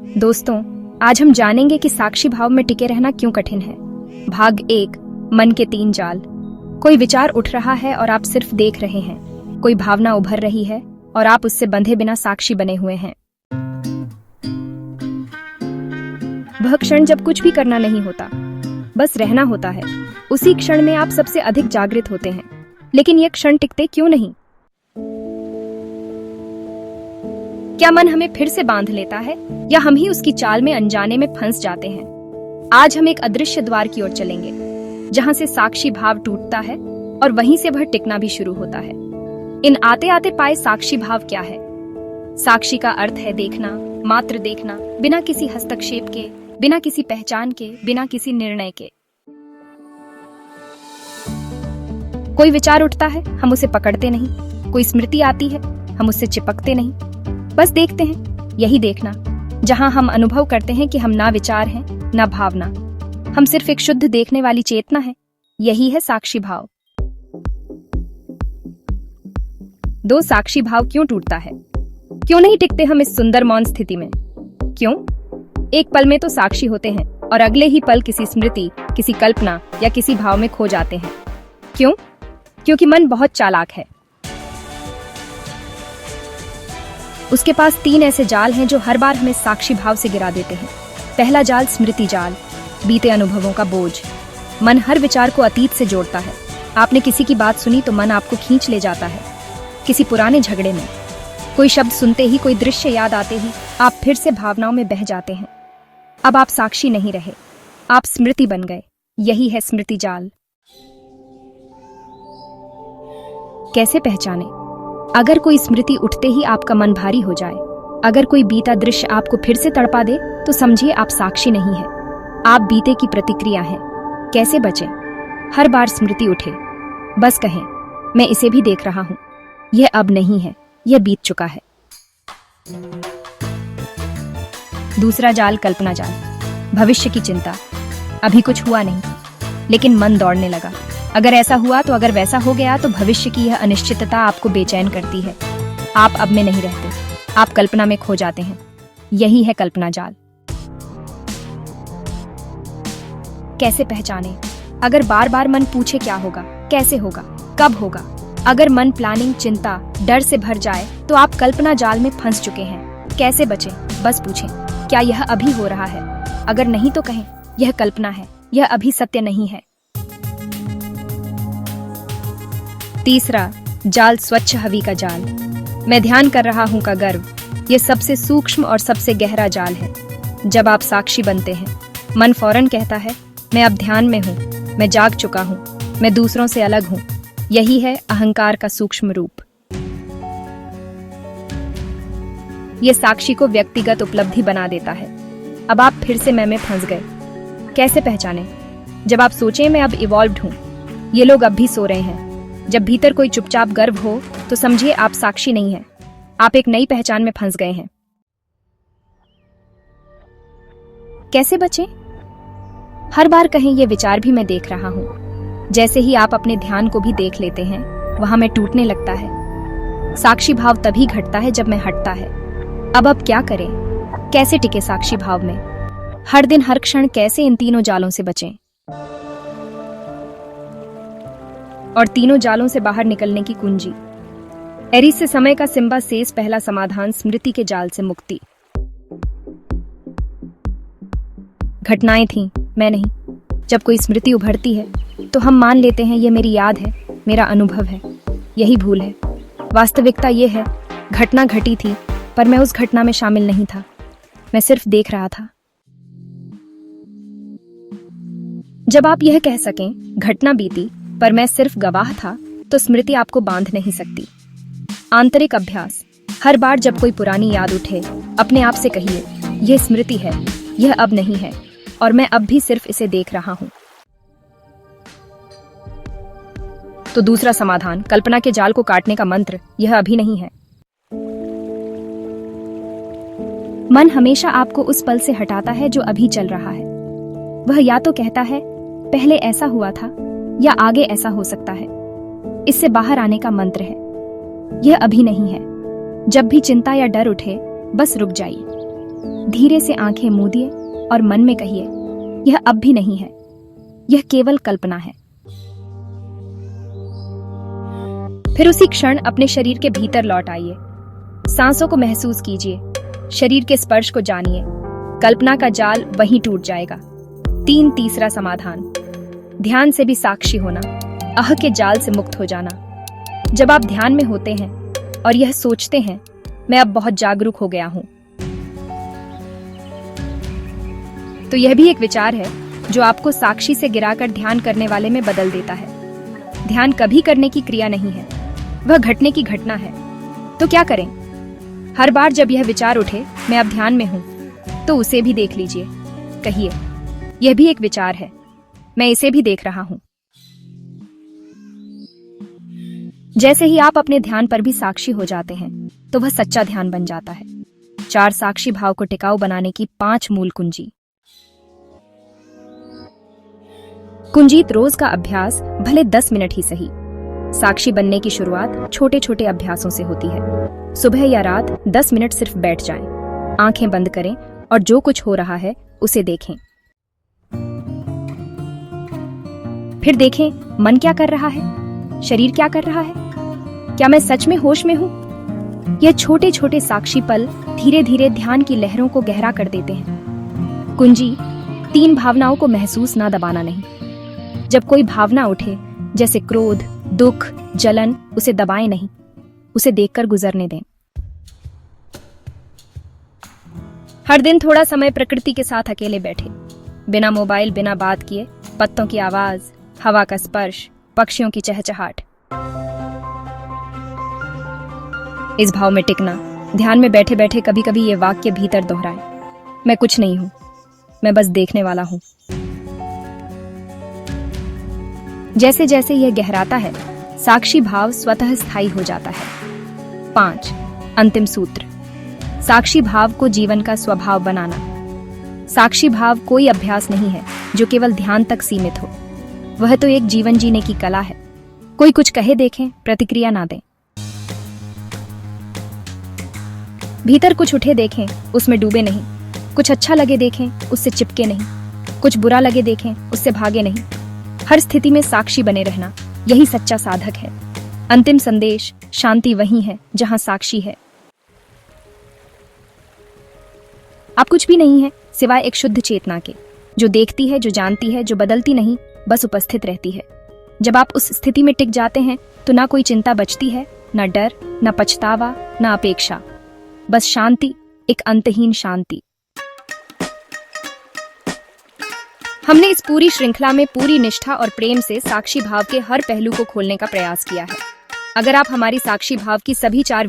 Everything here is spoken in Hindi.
दोस्तों, आज हम जानेंगे कि साक्षी भाव में टिके रहना क्यों कठिन है। भाग 1, मन के 3 जाल। कोई विचार उठ रहा है और आप सिर्फ देख रहे हैं। कोई भावना उभर रही है और आप उससे बंधे बिना साक्षी बने हुए हैं। वह क्षण जब कुछ भी करना नहीं होता, बस रहना होता है। उसी क्षण में आप सबसे अधिक जागृत होते हैं। लेकिन यह क्षण टिकते क्यों नहीं? क्या मन हमें फिर से बांध लेता है या हम ही उसकी चाल में अनजाने में फंस जाते हैं? आज हम एक अदृश्य द्वार की ओर चलेंगे, जहां से साक्षी भाव टूटता है और वहीं से वह टिकना भी शुरू होता है। इन आते आते पाए साक्षी भाव क्या है? साक्षी का अर्थ है देखना, मात्र देखना, बिना किसी हस्तक्षेप के, बिना किसी पहचान के, बिना किसी निर्णय के। कोई विचार उठता है, हम उसे पकड़ते नहीं। कोई स्मृति आती है, हम उससे चिपकते नहीं, बस देखते हैं। यही देखना, जहां हम अनुभव करते हैं कि हम ना विचार हैं ना भावना, हम सिर्फ एक शुद्ध देखने वाली चेतना है। यही है साक्षी भाव। दो, साक्षी भाव क्यों टूटता है? क्यों नहीं टिकते हम इस सुंदर मौन स्थिति में? क्यों? एक पल में तो साक्षी होते हैं और अगले ही पल किसी स्मृति, किसी कल्पना या किसी भाव में खो जाते हैं। क्यों? क्योंकि मन बहुत चालाक है। उसके पास 3 ऐसे जाल हैं जो हर बार हमें साक्षी भाव से गिरा देते हैं। पहला जाल स्मृति जाल, बीते अनुभवों का बोझ। मन हर विचार को अतीत से जोड़ता है। आपने किसी की बात सुनी तो मन आपको खींच ले जाता है किसी पुराने झगड़े में। कोई शब्द सुनते ही, कोई दृश्य याद आते ही आप फिर से भावनाओं में बह जाते हैं। अब आप साक्षी नहीं रहे, आप स्मृति बन गए। यही है स्मृति जाल। कैसे पहचाने? अगर कोई स्मृति उठते ही आपका मन भारी हो जाए, अगर कोई बीता दृश्य आपको फिर से तड़पा दे, तो समझिए आप साक्षी नहीं है, आप बीते की प्रतिक्रिया हैं। कैसे बचें? हर बार स्मृति उठे, बस कहें, मैं इसे भी देख रहा हूं, यह अब नहीं है, यह बीत चुका है। दूसरा जाल कल्पना जाल, भविष्य की चिंता। अभी कुछ हुआ नहीं, लेकिन मन दौड़ने लगा। अगर ऐसा हुआ तो, अगर वैसा हो गया तो। भविष्य की यह अनिश्चितता आपको बेचैन करती है। आप अब में नहीं रहते, आप कल्पना में खो जाते हैं। यही है कल्पना जाल। कैसे पहचाने? अगर बार बार मन पूछे क्या होगा, कैसे होगा, कब होगा, अगर मन प्लानिंग, चिंता, डर से भर जाए, तो आप कल्पना जाल में फंस चुके हैं। कैसे बचें? बस पूछें, क्या यह अभी हो रहा है? अगर नहीं तो कहें, यह कल्पना है, यह अभी सत्य नहीं है। तीसरा जाल स्वच्छ हवि का जाल, मैं ध्यान कर रहा हूं का गर्व। यह सबसे सूक्ष्म और सबसे गहरा जाल है। जब आप साक्षी बनते हैं, मन फौरन कहता है, मैं अब ध्यान में हूं, मैं जाग चुका हूं, मैं दूसरों से अलग हूं। यही है अहंकार का सूक्ष्म रूप। यह साक्षी को व्यक्तिगत उपलब्धि बना देता है। अब आप फिर से मैं में फंस गए। कैसे पहचाने? जब आप सोचें, मैं अब इवॉल्व्ड हूं, ये लोग अब भी सो रहे हैं। जब भीतर कोई चुपचाप गर्व हो, तो समझिए आप साक्षी नहीं हैं, आप एक नई पहचान में फंस गए हैं। कैसे बचें? हर बार कहें, ये विचार भी मैं देख रहा हूं। जैसे ही आप अपने ध्यान को भी देख लेते हैं, वहां में टूटने लगता है। साक्षी भाव तभी घटता है जब मैं हटता है। अब क्या करें? कैसे टिके साक्षी भाव में? हर दिन, हर क्षण कैसे इन तीनों जालों से बचें? और तीनों जालों से बाहर निकलने की कुंजी। एरीज से समय का सिम्बा सेज, पहला समाधान स्मृति के जाल से मुक्ति। घटनाएं थीं, मैं नहीं। जब कोई स्मृति उभरती है तो हम मान लेते हैं ये मेरी याद है, मेरा अनुभव है। यही भूल है। वास्तविकता ये है, घटना घटी थी, पर मैं उस घटना में शामिल नहीं था, मैं सिर्फ देख रहा था। जब आप यह कह सकें, घटना बीती पर मैं सिर्फ गवाह था, तो स्मृति आपको बांध नहीं सकती। आंतरिक अभ्यास। हर बार जब कोई पुरानी याद उठे, अपने आप से कहिए, यह स्मृति है, यह अब नहीं है, और मैं अब भी सिर्फ इसे देख रहा हूं। तो दूसरा समाधान, कल्पना के जाल को काटने का मंत्र, यह अभी नहीं है। मन हमेशा आपको उस पल से हटाता है जो अभी चल रहा है। वह या तो कहता है, पहले ऐसा हुआ था, या आगे ऐसा हो सकता है। इससे बाहर आने का मंत्र है, यह अभी नहीं है। जब भी चिंता या डर उठे, बस रुक जाइए। धीरे से आंखें मूंदिए और मन में कहिए, यह अब भी नहीं है, यह केवल कल्पना है। फिर उसी क्षण अपने शरीर के भीतर लौट आइए। सांसों को महसूस कीजिए, शरीर के स्पर्श को जानिए। कल्पना का जाल वहीं टूट जाएगा। तीसरा समाधान, ध्यान से भी साक्षी होना, अह के जाल से मुक्त हो जाना। जब आप ध्यान में होते हैं और यह सोचते हैं, मैं अब बहुत जागरूक हो गया हूं, तो यह भी एक विचार है जो आपको साक्षी से गिराकर ध्यान करने वाले में बदल देता है। ध्यान कभी करने की क्रिया नहीं है, वह घटने की घटना है। तो क्या करें? हर बार जब यह विचार उठे, मैं अब ध्यान में हूं, तो उसे भी देख लीजिए। कहिए, यह भी एक विचार है, मैं इसे भी देख रहा हूं। जैसे ही आप अपने ध्यान पर भी साक्षी हो जाते हैं, तो वह सच्चा ध्यान बन जाता है। 4 साक्षी भाव को टिकाऊ बनाने की 5 मूल कुंजी। कुंजीत रोज का अभ्यास, भले 10 मिनट ही सही। साक्षी बनने की शुरुआत छोटे छोटे अभ्यासों से होती है। सुबह या रात 10 मिनट सिर्फ बैठ जाएं, आंखें बंद करें और जो कुछ हो रहा है उसे देखें। फिर देखें, मन क्या कर रहा है, शरीर क्या कर रहा है, क्या मैं सच में होश में हूं? यह छोटे छोटे साक्षी पल धीरे धीरे ध्यान की लहरों को गहरा कर देते हैं। कुंजी, 3 भावनाओं को महसूस ना दबाना नहीं। जब कोई भावना उठे, जैसे क्रोध, दुख, जलन, उसे दबाएं नहीं, उसे देखकर गुजरने दें। हर दिन थोड़ा समय प्रकृति के साथ अकेले बैठे, बिना मोबाइल, बिना बात किए, पत्तों की आवाज, हवा का स्पर्श, पक्षियों की चहचहाट। इस भाव में टिकना। ध्यान में बैठे बैठे कभी कभी ये वाक्य भीतर दोहराएं, मैं कुछ नहीं हूं, मैं बस देखने वाला हूं। जैसे जैसे यह गहराता है, साक्षी भाव स्वतः स्थायी हो जाता है। 5 अंतिम सूत्र, साक्षी भाव को जीवन का स्वभाव बनाना। साक्षी भाव कोई अभ्यास नहीं है जो केवल ध्यान तक सीमित हो, वह तो एक जीवन जीने की कला है। कोई कुछ कहे, देखें, प्रतिक्रिया ना दें। भीतर कुछ उठे, देखें, उसमें डूबे नहीं। कुछ अच्छा लगे, देखें, उससे चिपके नहीं। कुछ बुरा लगे, देखें, उससे भागे नहीं। हर स्थिति में साक्षी बने रहना, यही सच्चा साधक है। अंतिम संदेश, शांति वहीं है जहां साक्षी है। आप कुछ भी नहीं है सिवाय एक शुद्ध चेतना के, जो देखती है, जो जानती है, जो बदलती नहीं, बस उपस्थित रहती है। जब आप उस स्थिति में टिक जाते हैं, तो ना कोई चिंता बचती है, ना डर, ना पछतावा, ना अपेक्षा, बस शांति, एक अंतहीन शांति। हमने इस पूरी श्रृंखला में पूरी निष्ठा और प्रेम से साक्षी भाव के हर पहलू को खोलने का प्रयास किया है। अगर आप हमारी साक्षी भाव की सभी 4